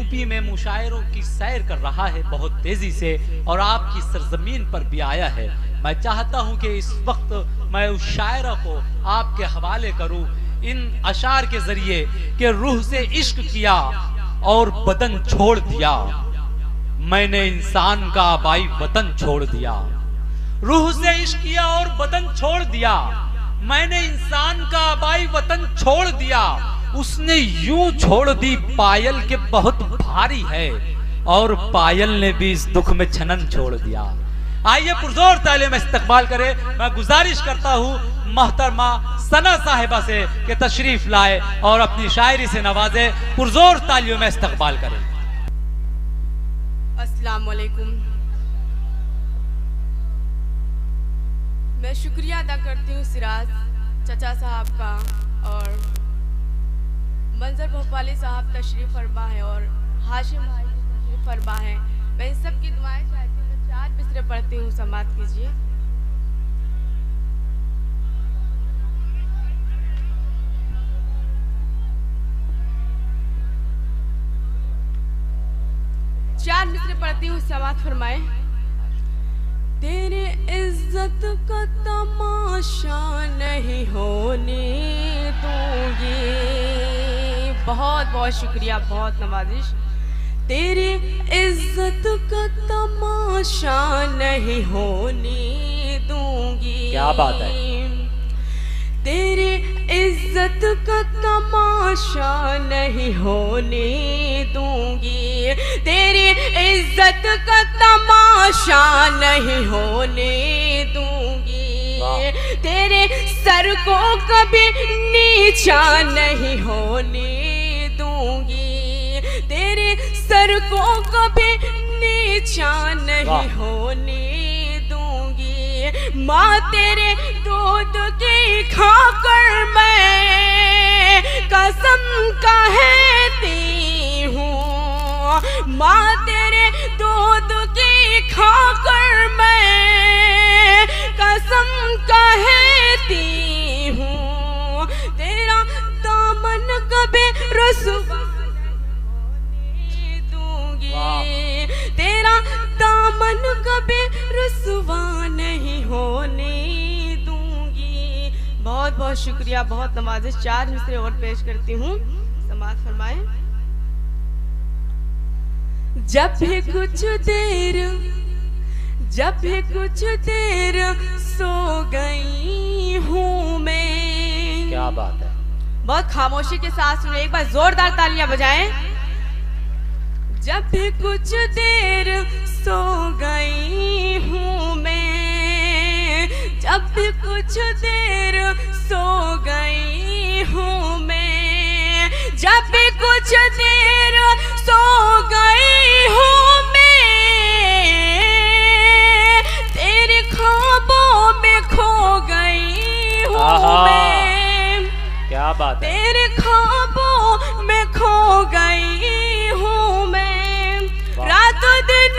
UP में मुशायरों की सैर कर रहा है बहुत तेजी से और आपकी सरजमीन पर भी आया है। मैं चाहता हूं कि इस वक्त मैं उस शायरा को आपके हवाले करूं इन अशार के जरिए कि रूह से इश्क किया और बदन छोड़ दिया, मैंने इंसान का आबाई वतन छोड़ दिया। रूह से इश्क किया और बदन छोड़ दिया, मैंने इंसान का आबाई वतन छोड़ दिया। उसने यूं छोड़ दी पायल के बहुत भारी है और पायल ने भी इस दुख में छनन छोड़ दिया। आइए पुरजोर तालियों में इस्तकबाल करें। मैं गुजारिश करता हूं मोहतरमा सना साहिबा से कि तशरीफ लाए और अपनी शायरी से नवाजे। पुरजोर तालियों में इस्तकबाल करें। अस्सलाम वालेकुम। मैं शुक्रिया अदा करती हूँ सिराज चचा साहब का और मंजर भोपाली साहब तशरीफ फरमा है और हाशिम भाई तशरीफ फरमा है। मैं इन सब की दुआएं चाहती हूँ। मैं 4 मिसरे पढ़ती हूँ, समाअत कीजिए। चार मिसरे पढ़ती हूँ, समाअत फरमाए। तेरे इज्जत का तमाशा नहीं होने दूंगी। बहुत बहुत शुक्रिया, बहुत नवाजिश। तेरी इज्जत का तमाशा नहीं होने दूंगी। क्या बात है। तेरी इज्जत का तमाशा नहीं होने दूंगी। तेरी इज्जत का तमाशा नहीं होने दूंगी। तेरे सर को कभी नीचा नहीं होने दूंगी। तेरे सर को कभी नीचा नहीं होने दूंगी। माँ तेरे दूध की खाकर मैं कसम कहती हूँ। माँ तेरे दूध की खाकर मैं कसम कहती हूँ। तेरा दामन कभी रुसवा नहीं दूंगी। तेरा दामन कभी रुसवा नहीं होने दूंगी। बहुत बहुत शुक्रिया, बहुत नवाजिश। 4 मिसरे और पेश करती हूँ, समाअत फरमाए। जब भी कुछ देर सो गई हूँ मैं। क्या बात है। बहुत खामोशी के साथ सुने, एक बार जोरदार तालियां बजाएं। जब भी कुछ देर सो गई हूँ मैं। जब भी कुछ देर सो गई हूँ मैं। जब भी कुछ देर सो गई हूँ मैं। तेरे ख्वाबों में खो गई हूँ मैं। क्या बात है। तेरे ख्वाबों में खो गई हूँ मैं। रात दिन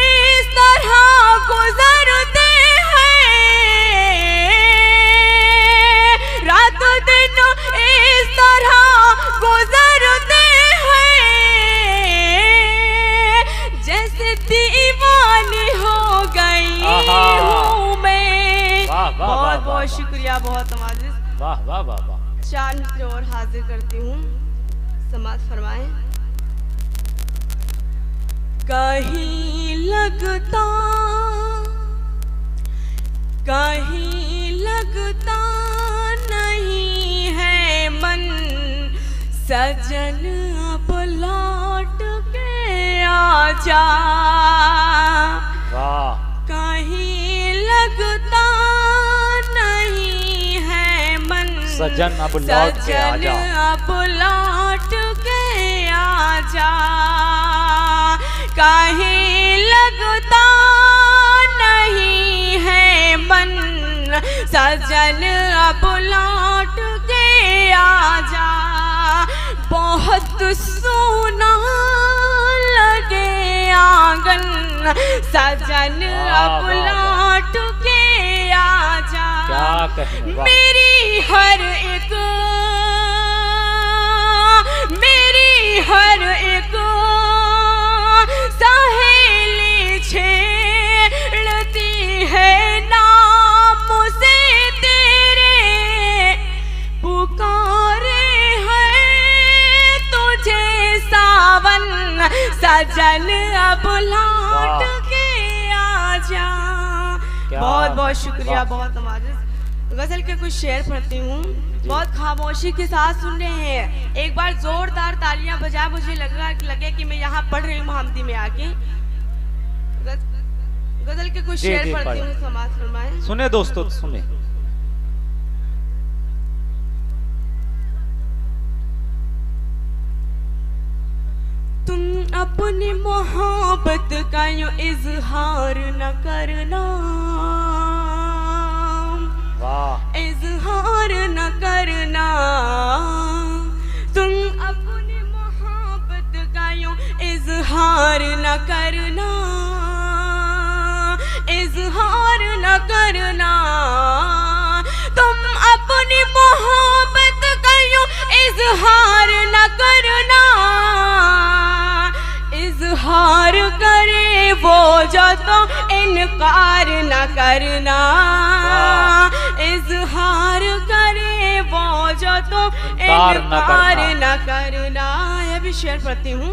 इस तरह गुजरते हैं। रात दिन इस तरह गुजरते हैं। जैसे दीवानी हो गई हूँ मैं। बहुत बहुत शुक्रिया, बहुत नवाजिश। वाह वाह वाह वाह। 4 मिसरे और हाजिर करती हूँ, समाअत फरमाएं। कहीं लगता नहीं है मन। सजन अब लौट के आजा। कहीं लगता नहीं है मन। सजन अब लौट के आजा। अब लौट के आजा। कहीं लगता नहीं है मन। सजन अब लौट के आजा। बहुत सोना लगे आंगन। सजन अब लौट के आजा। क्या कहूँ। मेरी हर हर एक सहेली छेड़ती है नाम से तेरे, पुकारे है तुझे सावन सजन अब लौट के आजा। बहुत बहुत शुक्रिया, बहुत नवाज़िश। गजल के कुछ शेर पढ़ती हूँ, बहुत खामोशी के साथ सुन रहे हैं। एक बार जोरदार तालियां बजा, मुझे लगे कि मैं यहाँ पढ़ रही हूँ महमदी में आके। गजल के कुछ शेर पढ़ती हूँ, समाज फरमाएं। सुने दोस्तों, सुने। तुम अपनी मोहब्बत का यूं इजहार न करना, इजहार न करना। तुम अपनी मोहब्बत का यूं इजहार न करना, इजहार न करना। तुम अपनी मोहब्बत का यूं इजहार न करना, इजहार करे वो जो तो इनकार न करना, इजहार करे वो जो तो इनकार न करना। ये भी शेर पढ़ती हूँ।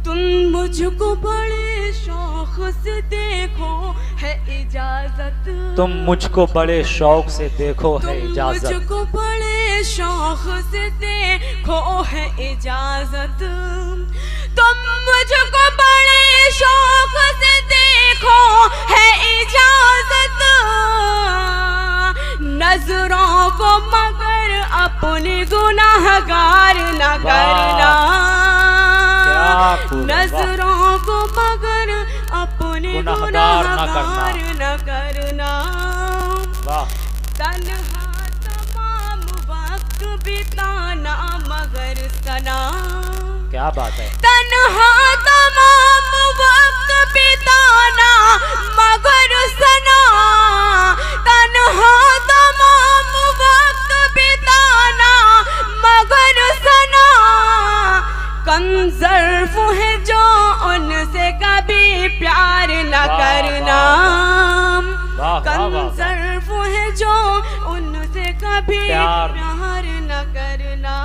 तुम मुझको बड़े शौक से देखो है इजाजत, तुम मुझको बड़े शौक से देखो है इजाजत, मुझको बड़े शौक से देखो है इजाजत। तुम मुझको बड़े शौक से देखो है इजाजत, नजरों को मगर अपने गुनाहगार न करना, नजरों को मगर अपने गुनाहगार न करना। तन्हा तमाम वक्त बिताना मगर सना, क्या बात है। तन्हा तमाम वक्त बिताना मगर सना, तन्हा तमाम वक्त बिताना मगर सना। कंजर्फ है जो उनसे कभी प्यार न करना, कंजर्फ है जो उनसे कभी प्यार न करना।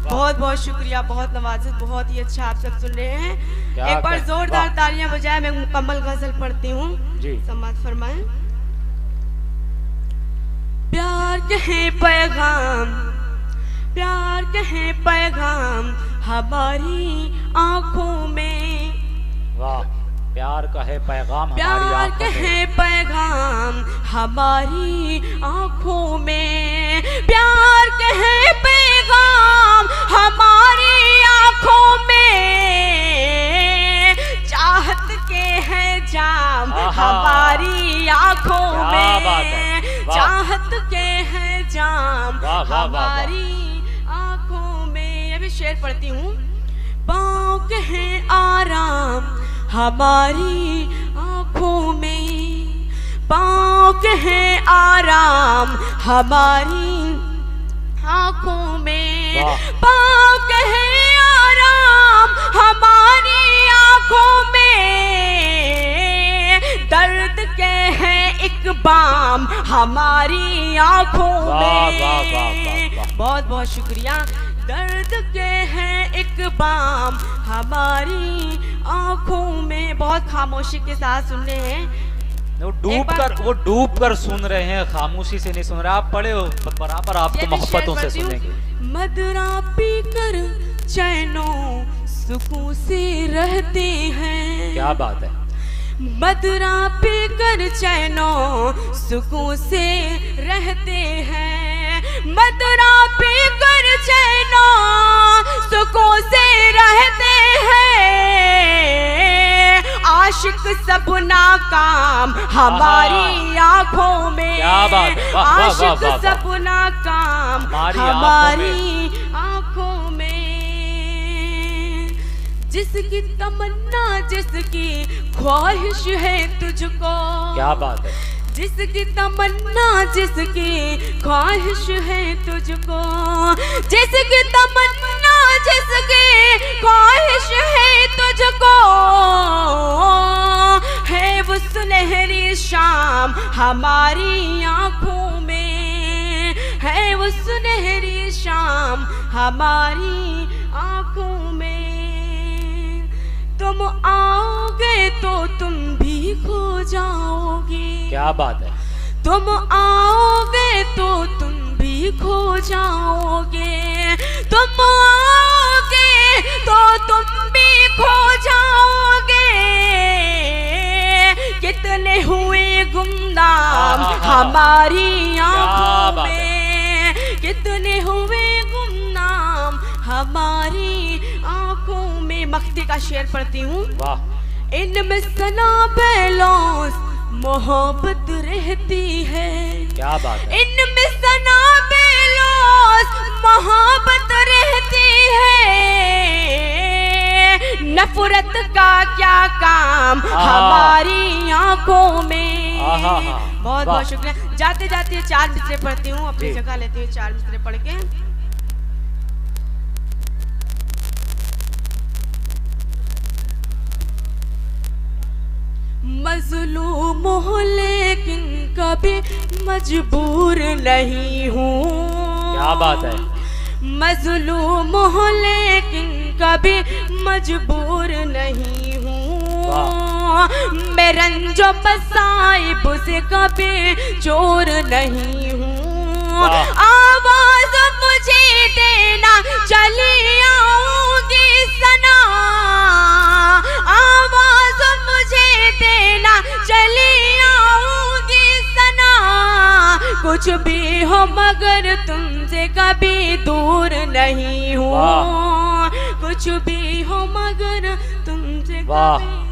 बहुत बहुत शुक्रिया, बहुत नवाज़िश, बहुत ही अच्छा आप सब सुन रहे हैं। एक बार जोरदार तालियां बजाएं। मैं मुकम्मल गजल पढ़ती हूँ, समाज फरमाएं। प्यार के हैं पैगाम, प्यार के हैं पैगाम हमारी आंखों में, वाह। प्यार का है पैगाम, प्यार के हैं पैगाम हमारी आंखों में, प्यार के हैं पैगाम हमारी आंखों में। चाहत के हैं जाम हमारी आंखों में, चाहत के हैं जाम हमारी आंखों में। ये भी शेर पढ़ती हूँ। पाँव के हैं आराम हमारी आंखों में, पाँव के हैं आराम हमारी आंखों में, पाँव के हैं आराम हमारी आंखों में। दर्द के हैं एक बाम हमारी आंखों में। बहुत बहुत शुक्रिया। दर्द के हैं एक बाम हमारी आंखों में। बहुत खामोशी के साथ सुन रहे हैं। वो डूब कर सुन रहे हैं, खामोशी से नहीं सुन रहे। आप पढ़े हो बराबर, आपको मोहब्बतों से सुनेंगे। मदरा पी कर चैनो सुकून से रहते हैं, क्या बात है। मदरा पी कर चैनो सुकून से रहते हैं, मदरा पी कर चैनो सुकून से रहते हैं। आशिक सब नाकाम हमारी आंखों में, आशिक सब नाकाम हमारी आंखों में। जिसकी तमन्ना जिसकी ख्वाहिश है तुझको, क्या बात है। जिसकी तमन्ना जिसकी ख्वाहिश है तुझको, जिसकी तमन्ना जिसकी ख्वाहिश है तुझको, है वो सुनहरी शाम हमारी आंखों में, है वो सुनहरी शाम हमारी आंखों में। तुम आओगे तो तुम भी खो जाओगे। क्या बात है। तुम आओगे तो तुम भी खो जाओगे, तुम आओगे तो तुम भी खो जाओगे। कितने हुए गुमनाम हमारी आंखों में, कितने हुए गुमनाम हमारी आंखों में। मक्ती का शेर पढ़ती हूँ। वाह। इनमें सना बेलौस मोहब्बत रहती है। क्या बात है। इनमें सना बेलौस मोहब्बत रहती है। नफरत का क्या काम हमारी आंखों में। बहुत बहुत शुक्रिया। जाते जाते 4 मिसरे पढ़ती हूँ, अपनी जगह लेती हूँ 4 मिसरे पढ़ के। मजलूम हूँ लेकिन कभी मजबूर नहीं हूँ। क्या बात है। मजलूम हूँ लेकिन कभी मजबूर नहीं हूँ। मैं रंजो बसाइब से कभी चोर नहीं हूँ। आवाज मुझे देना चली आऊंगी सना, आवाज मुझे देना चली आऊंगी सना। कुछ भी हो मगर तुमसे कभी दूर नहीं हूँ, कुछ भी हो मगर तुमसे कभी